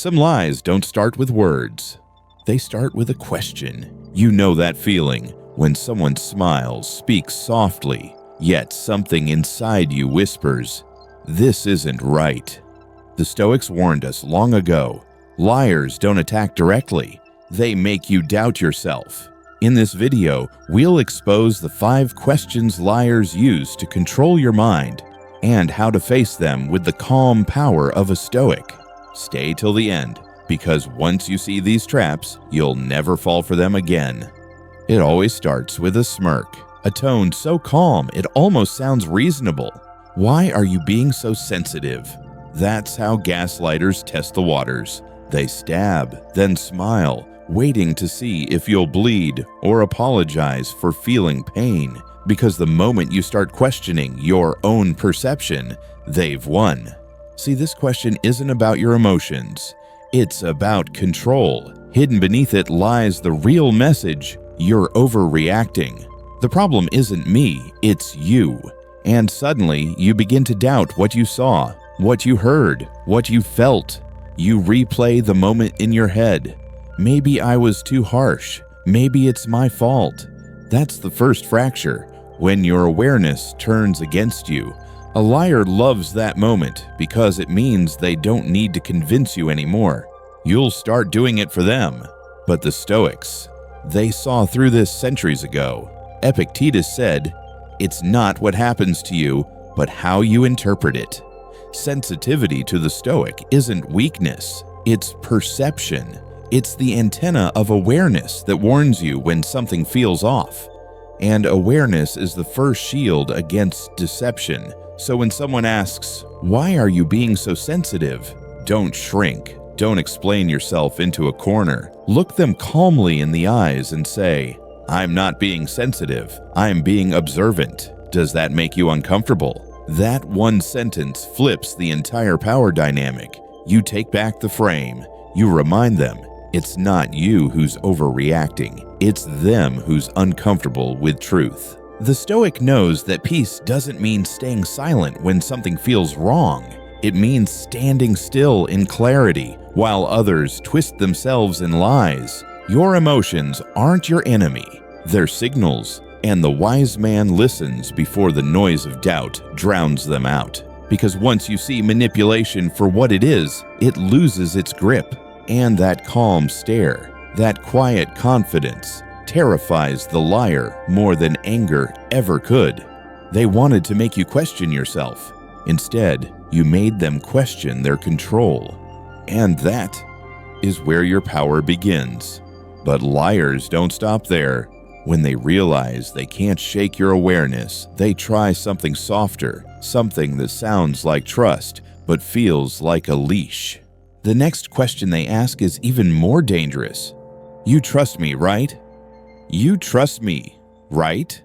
Some lies don't start with words. They start with a question. You know that feeling when someone smiles, speaks softly, yet something inside you whispers, "This isn't right." The Stoics warned us long ago, liars don't attack directly. They make you doubt yourself. In this video, we'll expose the 5 questions liars use to control your mind and how to face them with the calm power of a Stoic. Stay till the end, because once you see these traps, you'll never fall for them again. It always starts with a smirk, a tone so calm it almost sounds reasonable. Why are you being so sensitive? That's how gaslighters test the waters. They stab, then smile, waiting to see if you'll bleed or apologize for feeling pain, because the moment you start questioning your own perception, they've won. See, this question isn't about your emotions. It's about control. Hidden beneath it lies the real message: you're overreacting. The problem isn't me, it's you. And suddenly, you begin to doubt what you saw, what you heard, what you felt. You replay the moment in your head. Maybe I was too harsh. Maybe it's my fault. That's the first fracture, when your awareness turns against you. A liar loves that moment because it means they don't need to convince you anymore. You'll start doing it for them. But the Stoics, they saw through this centuries ago. Epictetus said, "It's not what happens to you, but how you interpret it." Sensitivity to the Stoic isn't weakness, it's perception. It's the antenna of awareness that warns you when something feels off. And awareness is the first shield against deception. So when someone asks, "Why are you being so sensitive?" don't shrink. Don't explain yourself into a corner. Look them calmly in the eyes and say, "I'm not being sensitive. I'm being observant." Does that make you uncomfortable? That one sentence flips the entire power dynamic. You take back the frame. You remind them, it's not you who's overreacting. It's them who's uncomfortable with truth. The Stoic knows that peace doesn't mean staying silent when something feels wrong. It means standing still in clarity while others twist themselves in lies. Your emotions aren't your enemy. They're signals, and the wise man listens before the noise of doubt drowns them out. Because once you see manipulation for what it is, it loses its grip. And that calm stare, that quiet confidence, terrifies the liar more than anger ever could. They wanted to make you question yourself. Instead, you made them question their control. And that is where your power begins. But liars don't stop there. When they realize they can't shake your awareness, they try something softer, something that sounds like trust, but feels like a leash. The next question they ask is even more dangerous. "You trust me, right?" You trust me, right?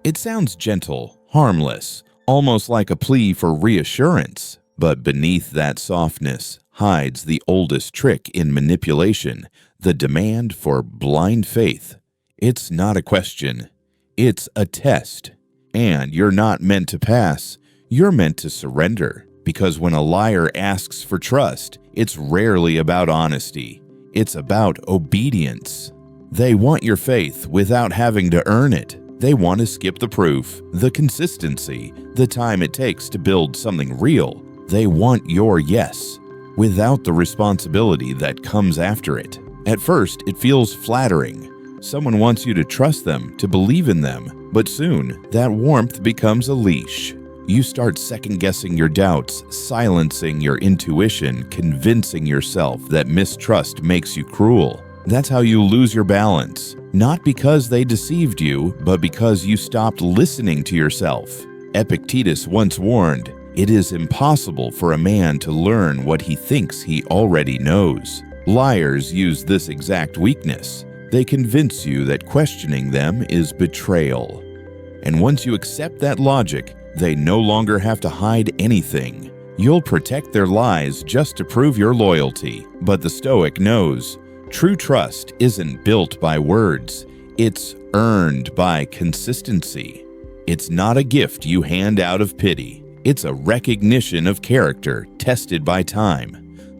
It sounds gentle, harmless, almost like a plea for reassurance. But beneath that softness hides the oldest trick in manipulation, the demand for blind faith. It's not a question. It's a test. And you're not meant to pass. You're meant to surrender. Because when a liar asks for trust, it's rarely about honesty. It's about obedience. They want your faith without having to earn it. They want to skip the proof, the consistency, the time it takes to build something real. They want your yes, without the responsibility that comes after it. At first, it feels flattering. Someone wants you to trust them, to believe in them, but soon, that warmth becomes a leash. You start second-guessing your doubts, silencing your intuition, convincing yourself that mistrust makes you cruel. That's how you lose your balance. Not because they deceived you, but because you stopped listening to yourself. Epictetus once warned, "It is impossible for a man to learn what he thinks he already knows." Liars use this exact weakness. They convince you that questioning them is betrayal. And once you accept that logic, they no longer have to hide anything. You'll protect their lies just to prove your loyalty. But the Stoic knows, true trust isn't built by words. It's earned by consistency. It's not a gift you hand out of pity. It's a recognition of character tested by time.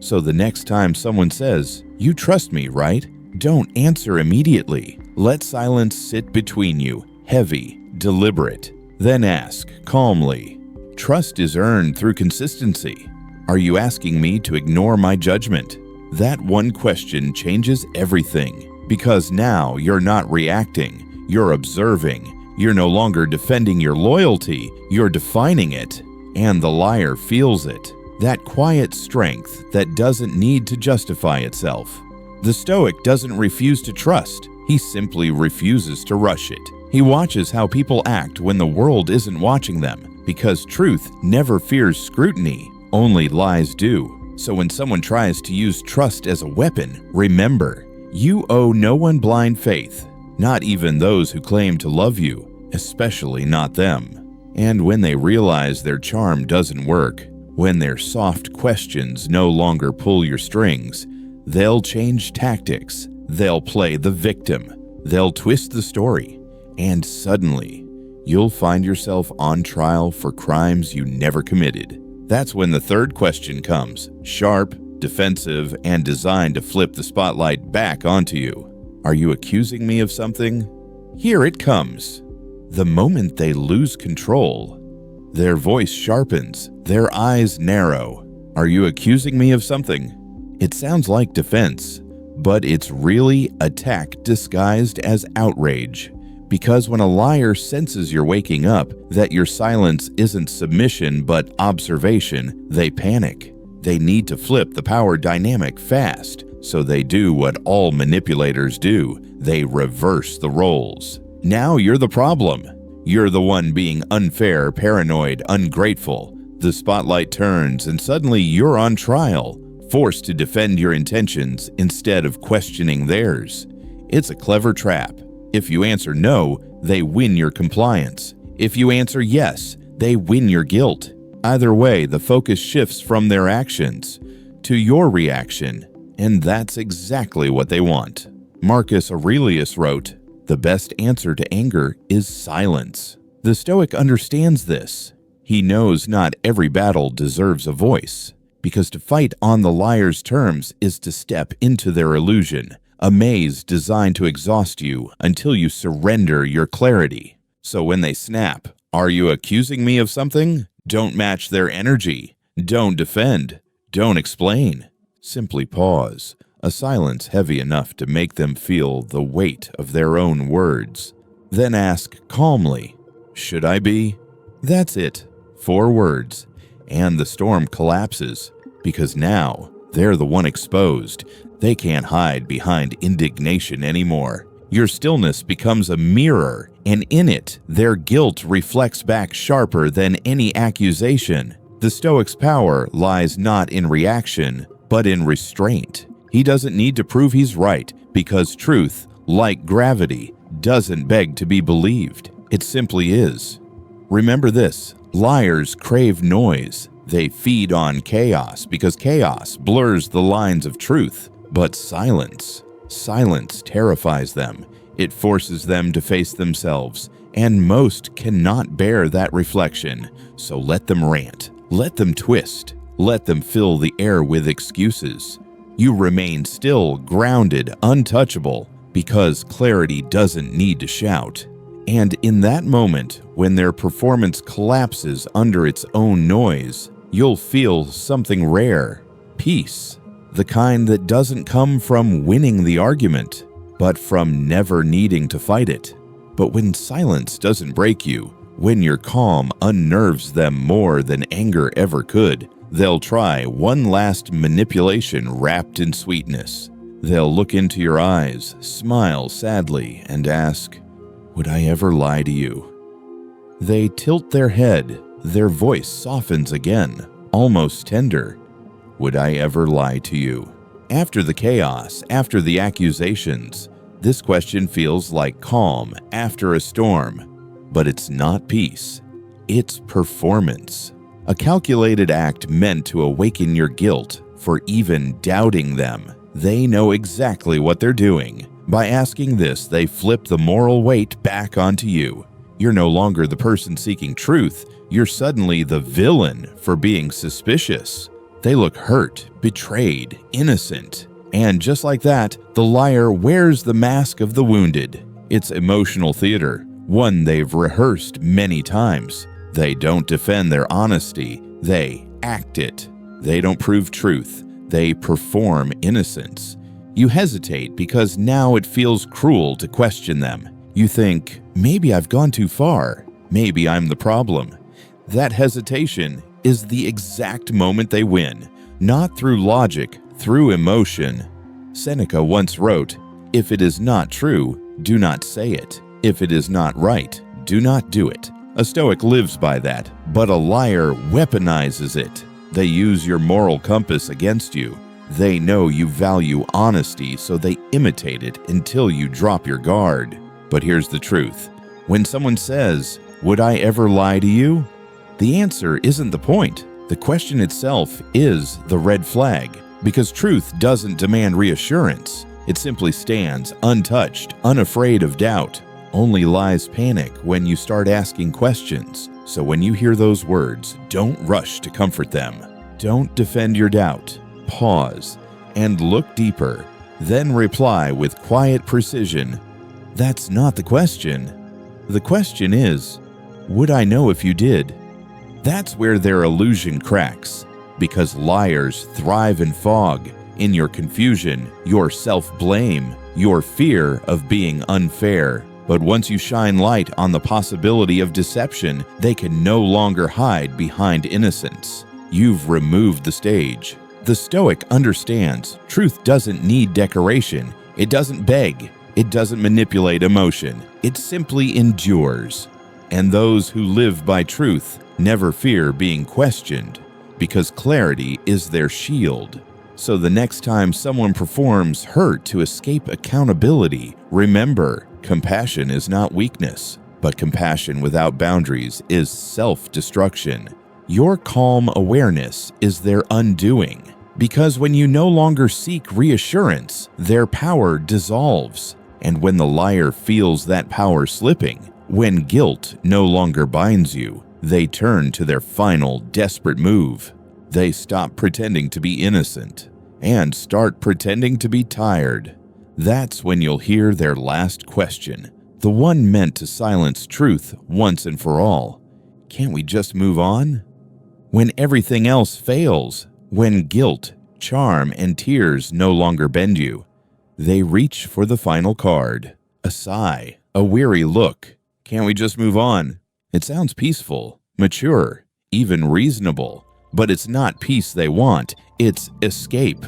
So the next time someone says, "You trust me, right?" don't answer immediately. Let silence sit between you, heavy, deliberate. Then ask calmly, "Trust is earned through consistency. Are you asking me to ignore my judgment?" That one question changes everything, because now you're not reacting, you're observing. You're no longer defending your loyalty, you're defining it. And the liar feels it. That quiet strength that doesn't need to justify itself. The Stoic doesn't refuse to trust, he simply refuses to rush it. He watches how people act when the world isn't watching them, because truth never fears scrutiny, only lies do. So when someone tries to use trust as a weapon, remember, you owe no one blind faith, not even those who claim to love you, especially not them. And when they realize their charm doesn't work, when their soft questions no longer pull your strings, they'll change tactics, they'll play the victim, they'll twist the story, and suddenly, you'll find yourself on trial for crimes you never committed. That's when the third question comes, sharp, defensive, and designed to flip the spotlight back onto you. Are you accusing me of something? Here it comes. The moment they lose control, their voice sharpens, their eyes narrow. Are you accusing me of something? It sounds like defense, but it's really attack disguised as outrage. Because when a liar senses you're waking up, that your silence isn't submission but observation, they panic. They need to flip the power dynamic fast, so they do what all manipulators do. They reverse the roles. Now you're the problem. You're the one being unfair, paranoid, ungrateful. The spotlight turns and suddenly you're on trial, forced to defend your intentions instead of questioning theirs. It's a clever trap. If you answer no, they win your compliance. If you answer yes, they win your guilt. Either way, the focus shifts from their actions to your reaction, and that's exactly what they want. Marcus Aurelius wrote, "The best answer to anger is silence." The Stoic understands this. He knows not every battle deserves a voice, because to fight on the liar's terms is to step into their illusion, a maze designed to exhaust you until you surrender your clarity. So when they snap, "Are you accusing me of something?" don't match their energy. Don't defend. Don't explain. Simply pause, a silence heavy enough to make them feel the weight of their own words. Then ask calmly, "Should I be?" That's it. 4 words. And the storm collapses, because now they're the one exposed. They can't hide behind indignation anymore. Your stillness becomes a mirror, and in it, their guilt reflects back sharper than any accusation. The Stoic's power lies not in reaction, but in restraint. He doesn't need to prove he's right, because truth, like gravity, doesn't beg to be believed. It simply is. Remember this, liars crave noise. They feed on chaos because chaos blurs the lines of truth. But silence terrifies them. It forces them to face themselves, and most cannot bear that reflection. So let them rant, let them twist, let them fill the air with excuses. You remain still, grounded, untouchable, because clarity doesn't need to shout. And in that moment, when their performance collapses under its own noise, you'll feel something rare, peace. The kind that doesn't come from winning the argument, but from never needing to fight it. But when silence doesn't break you, when your calm unnerves them more than anger ever could, they'll try one last manipulation wrapped in sweetness. They'll look into your eyes, smile sadly, and ask, "Would I ever lie to you?" They tilt their head, their voice softens again, almost tender. "Would I ever lie to you?" After the chaos, after the accusations, this question feels like calm after a storm. But it's not peace. It's performance. A calculated act meant to awaken your guilt for even doubting them. They know exactly what they're doing. By asking this, they flip the moral weight back onto you. You're no longer the person seeking truth. You're suddenly the villain for being suspicious. They look hurt, betrayed, innocent. And just like that, the liar wears the mask of the wounded. It's emotional theater, one they've rehearsed many times. They don't defend their honesty, they act it. They don't prove truth, they perform innocence. You hesitate because now it feels cruel to question them. You think, maybe I've gone too far, maybe I'm the problem. That hesitation is the exact moment they win, not through logic, through emotion. Seneca once wrote, "If it is not true, do not say it. If it is not right, do not do it." A Stoic lives by that, but a liar weaponizes it. They use your moral compass against you. They know you value honesty, so they imitate it until you drop your guard. But here's the truth. When someone says, "Would I ever lie to you?" the answer isn't the point. The question itself is the red flag, because truth doesn't demand reassurance. It simply stands untouched, unafraid of doubt. Only lies panic when you start asking questions. So when you hear those words, don't rush to comfort them. Don't defend your doubt. Pause and look deeper. Then reply with quiet precision. That's not the question. The question is, would I know if you did? That's where their illusion cracks, because liars thrive in fog, in your confusion, your self-blame, your fear of being unfair. But once you shine light on the possibility of deception, they can no longer hide behind innocence. You've removed the stage. The Stoic understands truth doesn't need decoration. It doesn't beg. It doesn't manipulate emotion. It simply endures. And those who live by truth never fear being questioned, because clarity is their shield. So the next time someone performs hurt to escape accountability, remember, compassion is not weakness, but compassion without boundaries is self-destruction. Your calm awareness is their undoing, because when you no longer seek reassurance, their power dissolves. And when the liar feels that power slipping, when guilt no longer binds you, they turn to their final desperate move. They stop pretending to be innocent and start pretending to be tired. That's when you'll hear their last question, the one meant to silence truth once and for all. Can't we just move on? When everything else fails, when guilt, charm, and tears no longer bend you, they reach for the final card. A sigh, a weary look. Can't we just move on? It sounds peaceful, mature, even reasonable. But it's not peace they want, it's escape.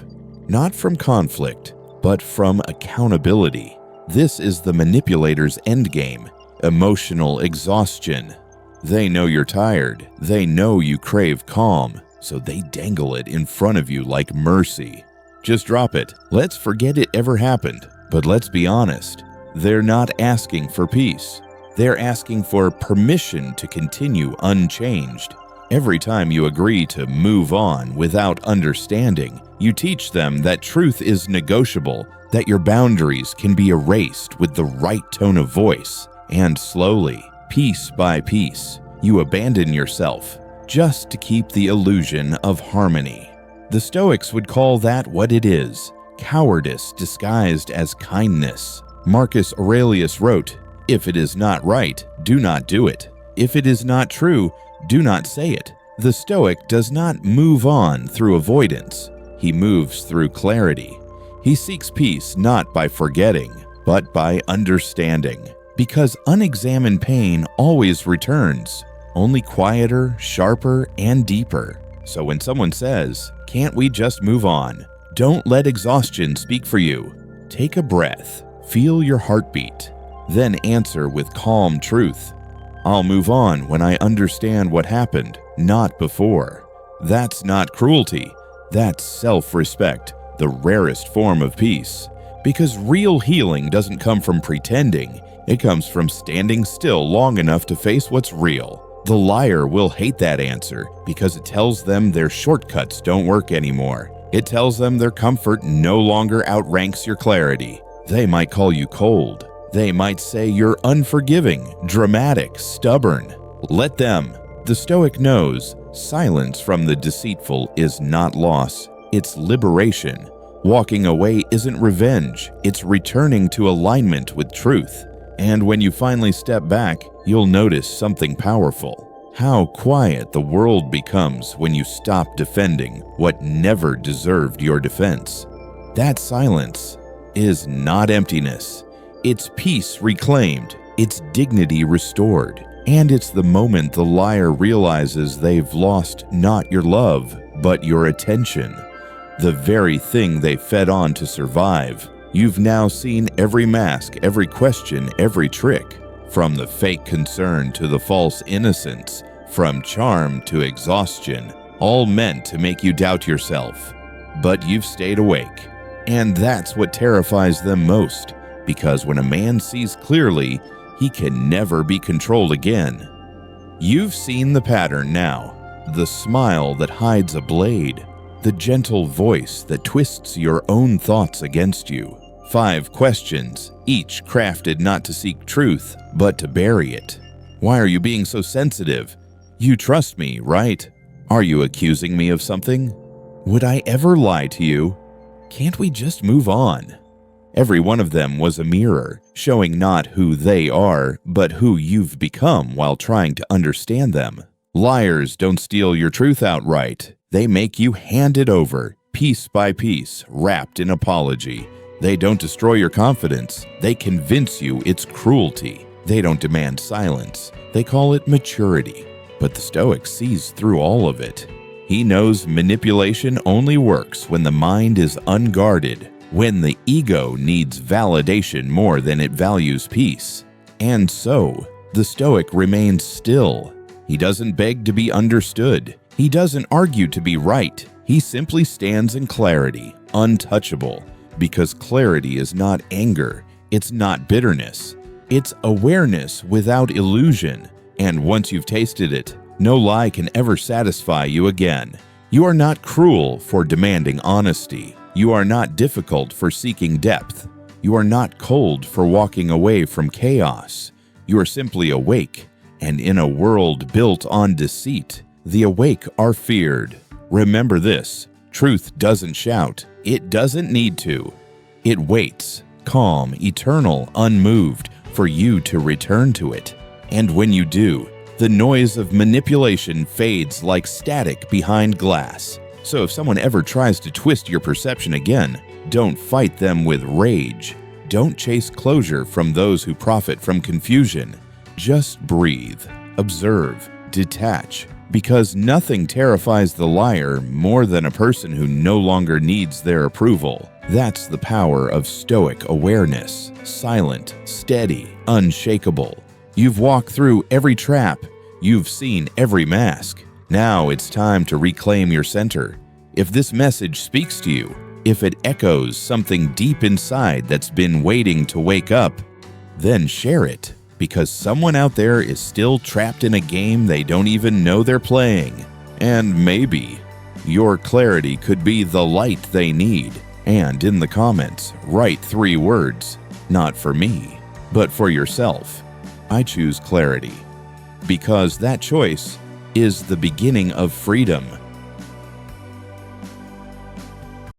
Not from conflict, but from accountability. This is the manipulator's endgame, emotional exhaustion. They know you're tired, they know you crave calm, so they dangle it in front of you like mercy. Just drop it. Let's forget it ever happened. But let's be honest, they're not asking for peace. They're asking for permission to continue unchanged. Every time you agree to move on without understanding, you teach them that truth is negotiable, that your boundaries can be erased with the right tone of voice. And slowly, piece by piece, you abandon yourself just to keep the illusion of harmony. The Stoics would call that what it is, cowardice disguised as kindness. Marcus Aurelius wrote, "If it is not right, do not do it. If it is not true, do not say it." The Stoic does not move on through avoidance. He moves through clarity. He seeks peace not by forgetting, but by understanding. Because unexamined pain always returns, only quieter, sharper, and deeper. So when someone says, "Can't we just move on?" don't let exhaustion speak for you. Take a breath, feel your heartbeat, then answer with calm truth. I'll move on when I understand what happened, not before. That's not cruelty. That's self-respect, the rarest form of peace. Because real healing doesn't come from pretending. It comes from standing still long enough to face what's real. The liar will hate that answer because it tells them their shortcuts don't work anymore. It tells them their comfort no longer outranks your clarity. They might call you cold. They might say you're unforgiving, dramatic, stubborn. Let them. The Stoic knows Silence from the deceitful is not loss, it's liberation. Walking away isn't revenge, it's returning to alignment with truth. And when you finally step back, you'll notice something powerful. How quiet the world becomes when you stop defending what never deserved your defense. That silence is not emptiness. It's peace reclaimed, it's dignity restored, and it's the moment the liar realizes they've lost not your love, but your attention. The very thing they fed on to survive. You've now seen every mask, every question, every trick, from the fake concern to the false innocence, from charm to exhaustion, all meant to make you doubt yourself. But you've stayed awake. And that's what terrifies them most, because when a man sees clearly, he can never be controlled again. You've seen the pattern now, the smile that hides a blade, the gentle voice that twists your own thoughts against you. 5 questions, each crafted not to seek truth, but to bury it. Why are you being so sensitive? You trust me, right? Are you accusing me of something? Would I ever lie to you? Can't we just move on? Every one of them was a mirror, showing not who they are, but who you've become while trying to understand them. Liars don't steal your truth outright. They make you hand it over, piece by piece, wrapped in apology. They don't destroy your confidence. They convince you it's cruelty. They don't demand silence. They call it maturity. But the Stoic sees through all of it. He knows manipulation only works when the mind is unguarded, when the ego needs validation more than it values peace. And so, the Stoic remains still. He doesn't beg to be understood. He doesn't argue to be right. He simply stands in clarity, untouchable, because clarity is not anger, it's not bitterness. It's awareness without illusion, and once you've tasted it, no lie can ever satisfy you again. You are not cruel for demanding honesty. You are not difficult for seeking depth. You are not cold for walking away from chaos. You are simply awake, and in a world built on deceit, the awake are feared. Remember this, truth doesn't shout. It doesn't need to. It waits, calm, eternal, unmoved, for you to return to it. And when you do, the noise of manipulation fades like static behind glass. So if someone ever tries to twist your perception again, don't fight them with rage. Don't chase closure from those who profit from confusion. Just breathe, observe, detach, because nothing terrifies the liar more than a person who no longer needs their approval. That's the power of Stoic awareness, silent, steady, unshakable. You've walked through every trap. You've seen every mask. Now it's time to reclaim your center. If this message speaks to you, if it echoes something deep inside that's been waiting to wake up, then share it, because someone out there is still trapped in a game they don't even know they're playing. And maybe your clarity could be the light they need. And in the comments, write 3 words, not for me, but for yourself. I choose clarity, because that choice is the beginning of freedom.